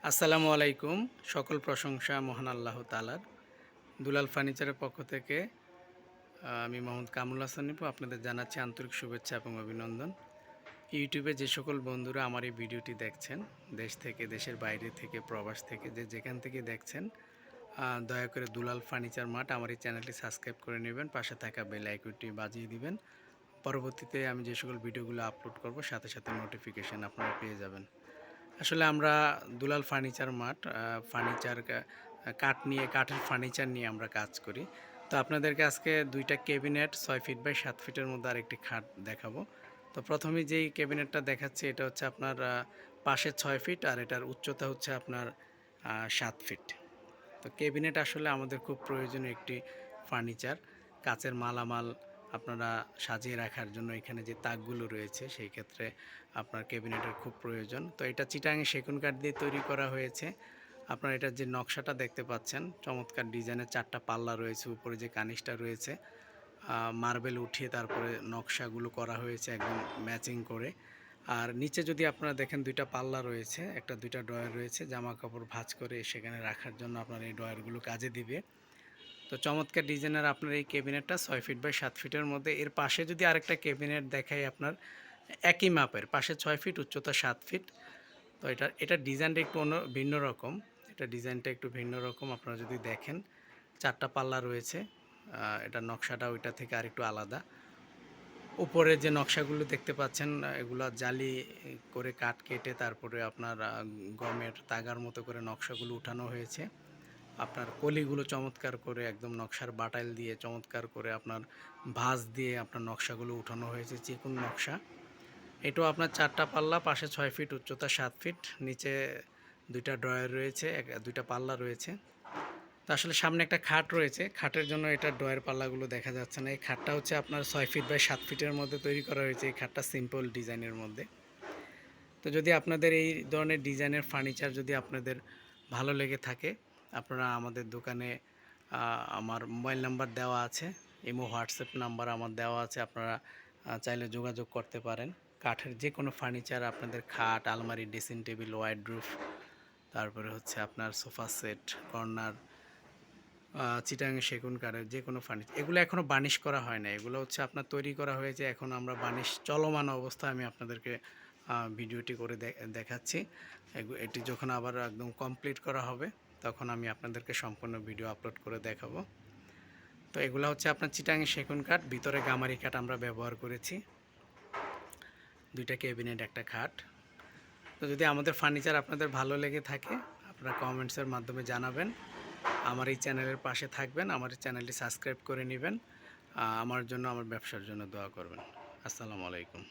আসসালামু আলাইকুম। সকল প্রশংসা মহান আল্লাহ তাআলার। দুলাল ফার্নিচারের পক্ষ থেকে আমি মোহাম্মদ কামরুল হাসান নিপু আপনাদের জানাচ্ছি আন্তরিক শুভেচ্ছা এবং অভিনন্দন। ইউটিউবে যে সকল বন্ধুরা আমার এই ভিডিওটি দেখছেন, দেশ থেকে, দেশের বাইরে থেকে, প্রবাস থেকে, যে যেখান থেকে দেখছেন, দয়া করে দুলাল ফার্নিচার মার্ট আমার এই চ্যানেলটি সাবস্ক্রাইব করে নেবেন, পাশে থাকা বেল আইকনটি বাজিয়ে দিবেন। পরবর্তীতে আমি যে সকল ভিডিওগুলো আপলোড করব সাথে সাথে নোটিফিকেশান আপনারা পেয়ে যাবেন। আসলে আমরা দুলাল ফার্নিচার মার্ট ফার্নিচার কাঠের ফার্নিচার নিয়ে আমরা কাজ করি। তো আপনাদেরকে আজকে দুইটা ক্যাবিনেট ৬ ফিট বাই ৭ ফিটের মধ্যে আরেকটি খাট দেখাবো। তো প্রথমে যেই ক্যাবিনেটটা দেখাচ্ছি এটা হচ্ছে আপনার পাশে ৬ ফিট আর এটার উচ্চতা হচ্ছে আপনার ৭ ফিট। তো ক্যাবিনেট আসলে আমাদের খুব প্রয়োজনীয় একটি ফার্নিচার। কাচের মালামাল আপনারা সাজিয়ে রাখার জন্য এখানে যে তাকগুলো রয়েছে সেই ক্ষেত্রে আপনার ক্যাবিনেটের খুব প্রয়োজন। তো এটা চিটাগাং সেগুন কাঠ দিয়ে তৈরি করা হয়েছে। আপনার এটার যে নকশাটা দেখতে পাচ্ছেন চমৎকার ডিজাইনের ৪টা পাল্লা রয়েছে, উপরে যে কানিসটা রয়েছে মার্বেল উঠিয়ে তারপরে নকশাগুলো করা হয়েছে একদম ম্যাচিং করে। আর নিচে যদি আপনারা দেখেন ২টা পাল্লা রয়েছে, ২টা ড্রয়ার রয়েছে জামা কাপড় ভাঁজ করে সেখানে রাখার জন্য আপনার এই ড্রয়ারগুলো কাজে দিবে। তো চমৎকার ডিজাইনের আপনার এই ক্যাবিনেটটা ৬ ফিট বাই ৭ ফিটের মধ্যে। এর পাশে যদি আরেকটা ক্যাবিনেট দেখাই আপনার একই মাপের, পাশে ৬ ফিট উচ্চতা ৭ ফিট। তো এটার ডিজাইনটা একটু ভিন্ন রকম। এটা ডিজাইনটা একটু ভিন্ন রকম। আপনারা যদি দেখেন ৪টা পাল্লা রয়েছে, এটার নকশাটা ওইটা থেকে আরেকটু আলাদা। উপরে যে নকশাগুলো দেখতে পাচ্ছেন এগুলো জালি করে কাঠ কেটে তারপরে আপনার গমের তাগার মতো করে নকশাগুলো উঠানো হয়েছে। আপনার কলিগুলো চমৎকার করে একদম নকশার বাটাইল দিয়ে চমৎকার করে আপনার ভাঁজ দিয়ে আপনার নকশাগুলো উঠানো হয়েছে চিকন নকশা। এটাও আপনার ৪টা পাল্লা, পাশে ৬ ফিট উচ্চতা ৭ ফিট, নিচে ২টা ড্রয়ার রয়েছে, ২টা পাল্লা রয়েছে। তো আসলে সামনে একটা খাট রয়েছে, খাটের জন্য এটা ড্রয়ার পাল্লাগুলো দেখা যাচ্ছে না। এই খাটটা হচ্ছে আপনার ৬ ফিট বাই ৭ ফিটের মধ্যে তৈরি করা হয়েছে। এই খাটটা সিম্পল ডিজাইনের মধ্যে। তো যদি আপনাদের এই ধরনের ডিজাইনের ফার্নিচার যদি আপনাদের ভালো লেগে থাকে, আপনারা আমাদের দোকানে আমার মোবাইল নাম্বার দেওয়া আছে, ইমো হোয়াটসঅ্যাপ নাম্বার আমার দেওয়া আছে, আপনারা চাইলে যোগাযোগ করতে পারেন। কাঠের যে কোনো ফার্নিচার আপনাদের খাট, আলমারি, ড্রেসিং টেবিল, ওয়াইড্রোফ, তারপরে হচ্ছে আপনার সোফা সেট, কর্নার, চিটাগাং সেগুন কাঠের যে কোনো ফার্নিচার, এগুলো এখনও বার্নিশ করা হয় না। এগুলো হচ্ছে আপনার তৈরি করা হয়েছে, এখন আমরা বার্নিশ চলমান অবস্থায় আমি আপনাদেরকে ভিডিওটি করে দেখাচ্ছি। এটি যখন আবার একদম কমপ্লিট করা হবে তখন আমি আপনাদেরকে সম্পূর্ণ ভিডিও আপলোড করে দেখাবো। তো এগুলো হচ্ছে আপনার চিটাগাং সেগুন কাঠ, ভিতরে গামারি কাঠ আমরা ব্যবহার করেছি, 2টা ক্যাবিনেট, একটা খাট। তো যদি আমাদের ফার্নিচার আপনাদের ভালো লেগে থাকে আপনারা কমেন্টসের মাধ্যমে জানাবেন। আমার এই চ্যানেলের পাশে থাকবেন, আমার এই চ্যানেলটি সাবস্ক্রাইব করে নেবেন, আমার জন্য, আমার ব্যবসার জন্য দোয়া করবেন। আসসালামু আলাইকুম।